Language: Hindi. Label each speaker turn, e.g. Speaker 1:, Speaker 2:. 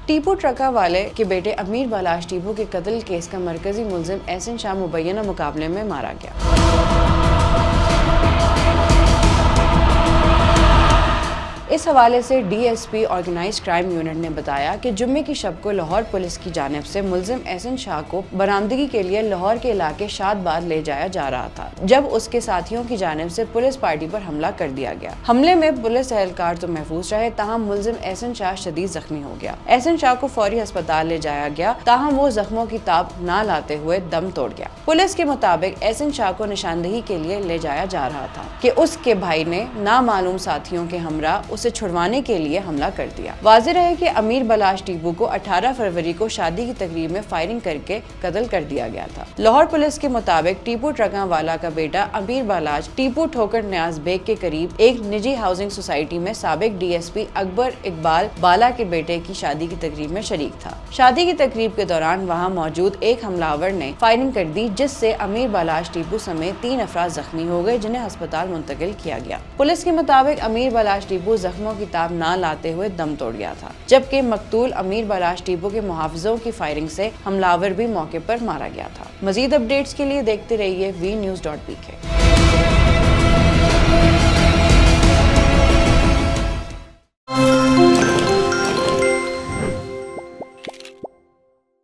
Speaker 1: टीपू ट्रका वाले के बेटे अमीर बालाश टीपू के कत्ल केस का मरकजी मुलजिम एहसन शाह मुबैना मुकाबले में मारा गया। इस हवाले से डीएसपी ऑर्गेनाइज्ड क्राइम यूनिट ने बताया कि जुम्मे की शब को लाहौर पुलिस की जानिब से मुलजिम एहसन शाह को बरामदगी के लिए लाहौर के इलाके शादबाद ले जाया जा रहा था, जब उसके साथियों की जानिब से पुलिस पार्टी पर हमला कर दिया गया। हमले में पुलिस एहलकार तो महफूज रहे, ताहम मुलजिम एहसन शाह शदीद जख्मी हो गया। एहसन शाह को फौरी अस्पताल ले जाया गया, ताहम वो जख्मों की ताब न लाते हुए दम तोड़ गया। पुलिस के मुताबिक एहसन शाह को निशानदेही के लिए ले जाया जा रहा था कि उसके भाई ने नामालूम साथियों के हमरा उसे छुड़वाने के लिए हमला कर दिया। वाज़ेह रहे कि अमीर बालाश टीपू को 18 फरवरी को शादी की तकरीब में फायरिंग करके कत्ल कर दिया गया था। लाहौर पुलिस के मुताबिक टीपू ट्रकावाला का बेटा अमीर बालाश टीपू ठोकर न्याज बेग के करीब एक निजी हाउसिंग सोसाइटी में साबिक डीएसपी अकबर इकबाल बाला के बेटे की शादी की तकरीब में शरीक था। शादी की तकरीब के दौरान वहाँ मौजूद एक हमलावर ने फायरिंग कर दी, जिससे अमीर बालाश टीपू समेत 3 अफराद जख्मी हो गए, जिन्हें अस्पताल मुंतकिल किया गया। पुलिस के मुताबिक अमीर बालाश टीपू जख्मों की ताब ना लाते हुए दम तोड़ गया था, जबकि मकतूल अमीर बालाश टीपू के मुहाफिजों की फायरिंग से हमलावर भी मौके पर मारा गया था। मजीद अपडेट्स के लिए देखते रहिए VNews.pk।